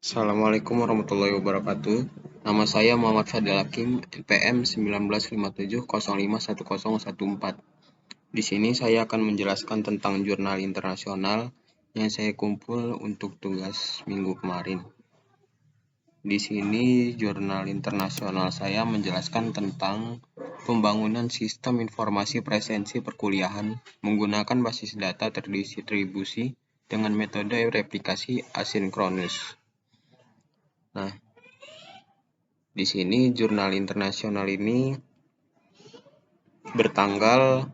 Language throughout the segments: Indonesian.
Assalamualaikum warahmatullahi wabarakatuh. Nama saya Muhammad Fadil Hakim, NPM 1957051014. Di sini saya akan menjelaskan tentang jurnal internasional yang saya kumpul untuk tugas minggu kemarin. Di sini jurnal internasional saya menjelaskan tentang pembangunan sistem informasi presensi perkuliahan menggunakan basis data terdistribusi dengan metode replikasi asinkronus. Nah, di sini jurnal internasional ini bertanggal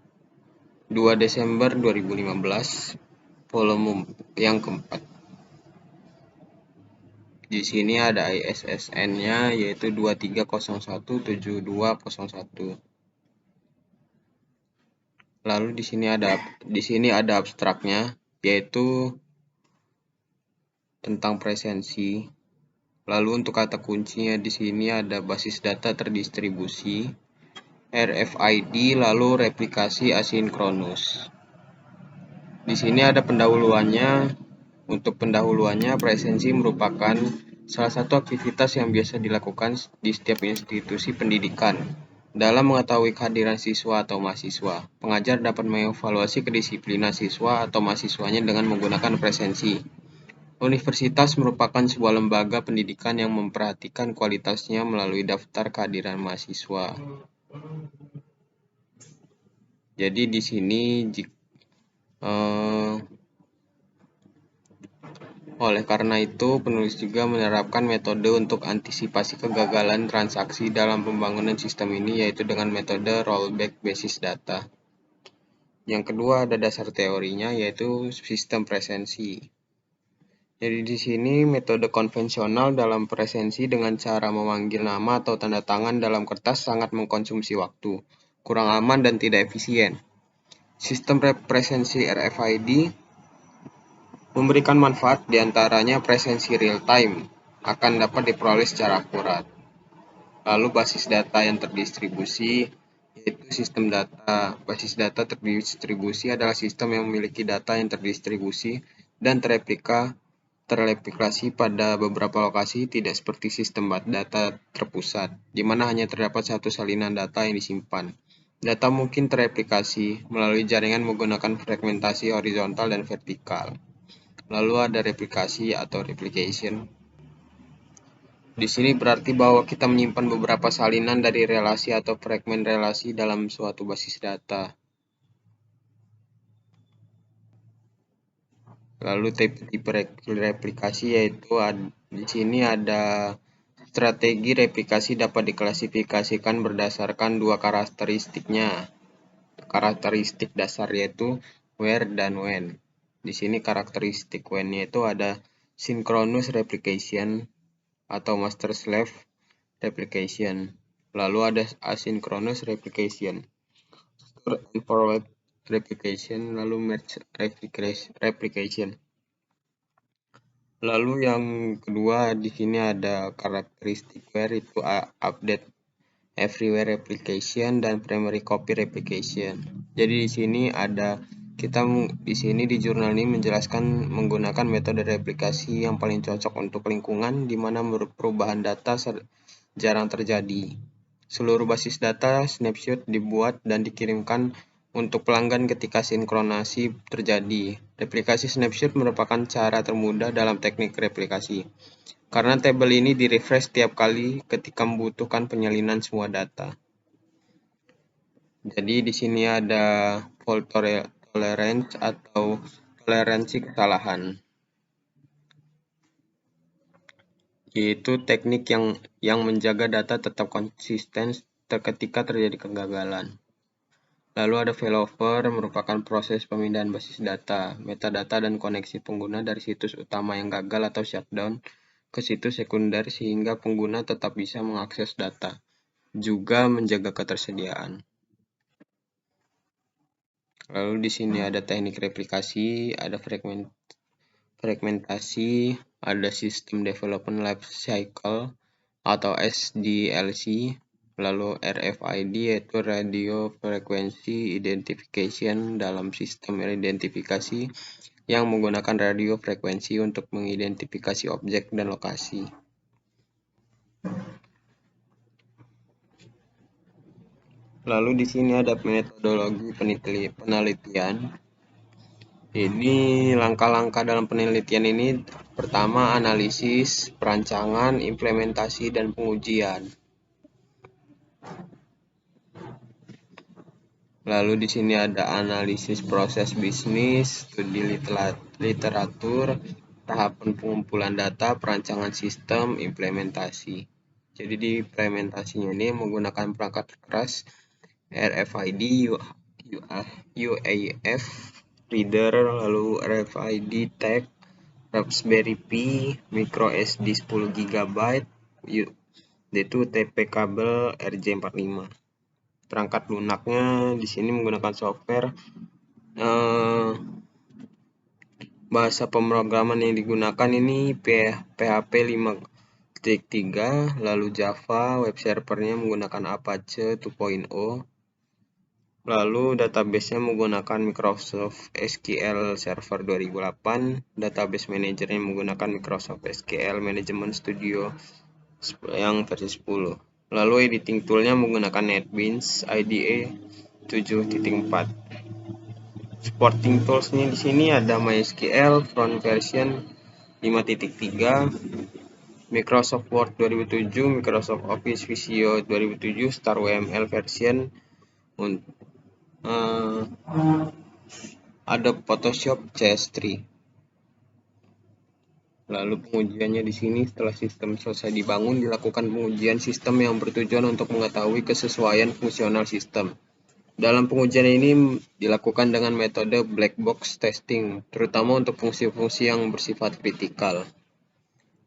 2 Desember 2015, volume yang keempat. Di sini ada ISSN-nya yaitu 23017201. Lalu di sini ada abstraknya yaitu tentang presensi. Lalu untuk kata kuncinya di sini ada basis data terdistribusi, RFID, lalu replikasi asinkronus. Di sini ada pendahuluannya. Untuk pendahuluannya, presensi merupakan salah satu aktivitas yang biasa dilakukan di setiap institusi pendidikan. Dalam mengetahui kehadiran siswa atau mahasiswa, pengajar dapat mengevaluasi kedisiplinan siswa atau mahasiswanya dengan menggunakan presensi. Universitas merupakan sebuah lembaga pendidikan yang memperhatikan kualitasnya melalui daftar kehadiran mahasiswa. Jadi di sini oleh karena itu, penulis juga menerapkan metode untuk antisipasi kegagalan transaksi dalam pembangunan sistem ini, yaitu dengan metode rollback basis data. Yang kedua ada dasar teorinya, yaitu sistem presensi. Jadi di sini metode konvensional dalam presensi dengan cara memanggil nama atau tanda tangan dalam kertas sangat mengkonsumsi waktu, kurang aman dan tidak efisien. Sistem presensi RFID memberikan manfaat diantaranya presensi real time akan dapat diperoleh secara akurat. Lalu basis data yang terdistribusi yaitu sistem data. Basis data terdistribusi adalah sistem yang memiliki data yang terdistribusi dan terreplikasi pada beberapa lokasi, tidak seperti sistem data terpusat, di mana hanya terdapat satu salinan data yang disimpan. Data mungkin terreplikasi melalui jaringan menggunakan fragmentasi horizontal dan vertikal. Lalu ada replikasi atau replication. Di sini berarti bahwa kita menyimpan beberapa salinan dari relasi atau fragmen relasi dalam suatu basis data. Lalu tipe replikasi yaitu di sini ada strategi replikasi dapat diklasifikasikan berdasarkan dua karakteristiknya. Karakteristik dasar yaitu where dan when. Di sini karakteristik when yaitu ada synchronous replication atau master-slave replication. Lalu ada asynchronous replication, store and forward replication, lalu merge replication. Lalu yang kedua di sini ada karakteristik where itu update everywhere replication dan primary copy replication. Jadi di sini di jurnal ini menjelaskan menggunakan metode replikasi yang paling cocok untuk lingkungan di mana perubahan data jarang terjadi. Seluruh basis data snapshot dibuat dan dikirimkan untuk pelanggan ketika sinkronasi terjadi. Replikasi snapshot merupakan cara termudah dalam teknik replikasi, karena tabel ini di-refresh setiap kali ketika membutuhkan penyalinan semua data. Jadi di sini ada fault tolerance atau toleransi kesalahan, yaitu teknik yang menjaga data tetap konsisten ketika terjadi kegagalan. Lalu ada failover, merupakan proses pemindahan basis data, metadata, dan koneksi pengguna dari situs utama yang gagal atau shutdown ke situs sekunder sehingga pengguna tetap bisa mengakses data, juga menjaga ketersediaan. Lalu di sini ada teknik replikasi, ada fragmentasi, ada System Development Life Cycle atau SDLC, lalu RFID yaitu Radio Frequency Identification dalam sistem identifikasi, yang menggunakan radio frekuensi untuk mengidentifikasi objek dan lokasi. Lalu di sini ada metodologi penelitian. Ini langkah-langkah dalam penelitian ini pertama analisis, perancangan, implementasi, dan pengujian. Lalu di sini ada analisis proses bisnis, studi literatur, tahapan pengumpulan data, perancangan sistem, implementasi. Jadi di implementasinya ini menggunakan perangkat keras RFID, UAF, reader, lalu RFID tag, Raspberry Pi, micro SD 10 GB, yaitu TP kabel RJ45. Perangkat lunaknya di sini menggunakan software bahasa pemrograman yang digunakan ini PHP 5.3, lalu Java, web servernya menggunakan Apache 2.0. Lalu database-nya menggunakan Microsoft SQL Server 2008, database manajernya menggunakan Microsoft SQL Management Studio yang versi 10. Lalu editing toolnya menggunakan NetBeans IDE 7.4. Supporting tools-nya di sini ada MySQL front version 5.3, Microsoft Word 2007, Microsoft Office Visio 2007, StarWML version, Adobe Photoshop CS3. Lalu pengujiannya di sini setelah sistem selesai dibangun dilakukan pengujian sistem yang bertujuan untuk mengetahui kesesuaian fungsional sistem. Dalam pengujian ini dilakukan dengan metode black box testing, terutama untuk fungsi-fungsi yang bersifat kritikal.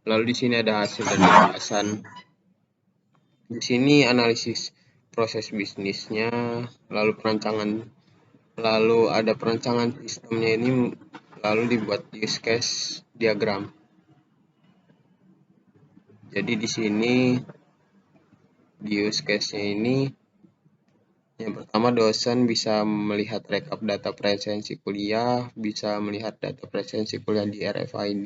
Lalu di sini ada hasil dan pembahasan. Di sini analisis proses bisnisnya, lalu lalu ada perancangan sistemnya ini, lalu dibuat use case diagram. Jadi di sini di use case-nya ini yang pertama dosen bisa melihat rekap data presensi kuliah, bisa melihat data presensi kuliah di RFID.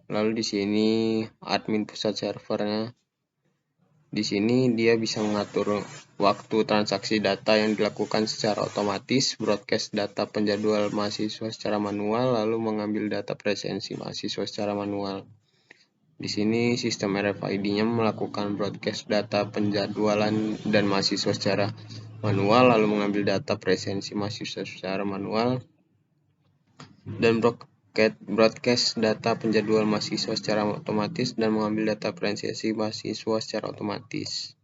Lalu di sini admin pusat servernya. Di sini dia bisa mengatur waktu transaksi data yang dilakukan secara otomatis, broadcast data penjadwal mahasiswa secara manual, lalu mengambil data presensi mahasiswa secara manual. Di sini sistem RFID-nya melakukan broadcast data penjadwalan dan mahasiswa secara manual, lalu mengambil data presensi mahasiswa secara manual, dan broadcast data penjadwal mahasiswa secara otomatis dan mengambil data presensi mahasiswa secara otomatis.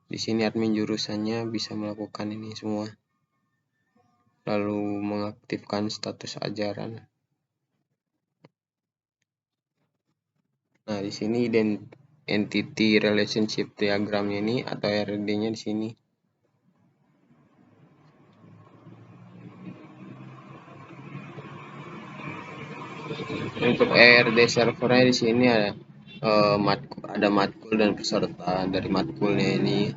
Di sini admin jurusannya bisa melakukan ini semua. Lalu mengaktifkan status ajaran. Nah, di sini entity relationship diagramnya ini atau ERD-nya di sini. Untuk ERD servernya di sini ada matkul dan peserta. Dari matkulnya ini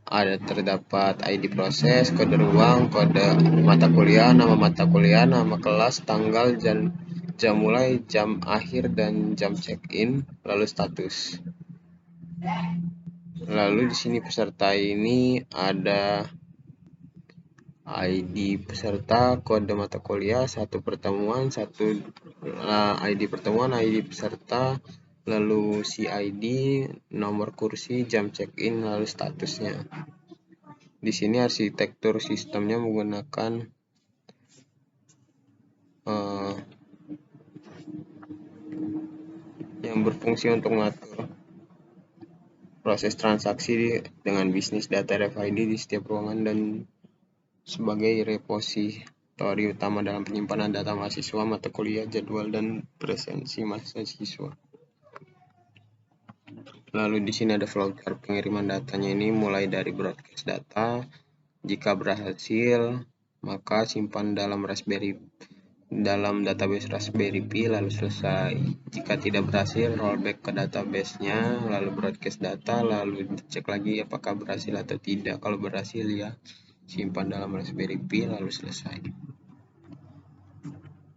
ada terdapat ID proses, kode ruang, kode mata kuliah, nama kelas, tanggal, jam mulai, jam akhir, dan jam check-in, lalu status. Lalu di sini peserta ini ada ID peserta, kode mata kuliah, satu pertemuan, ID pertemuan, ID peserta, lalu CID, nomor kursi, jam check-in, lalu statusnya. Di sini arsitektur sistemnya menggunakan yang berfungsi untuk mengatur proses transaksi dengan bisnis data RFID di setiap ruangan dan sebagai repositori utama dalam penyimpanan data mahasiswa, mata kuliah, jadwal, dan presensi mahasiswa. Lalu di sini ada flowchart pengiriman datanya ini mulai dari broadcast data. Jika berhasil, maka simpan dalam database Raspberry Pi lalu selesai. Jika tidak berhasil, rollback ke database-nya, lalu broadcast data, lalu cek lagi apakah berhasil atau tidak. Kalau berhasil ya simpan dalam Raspberry Pi, lalu selesai.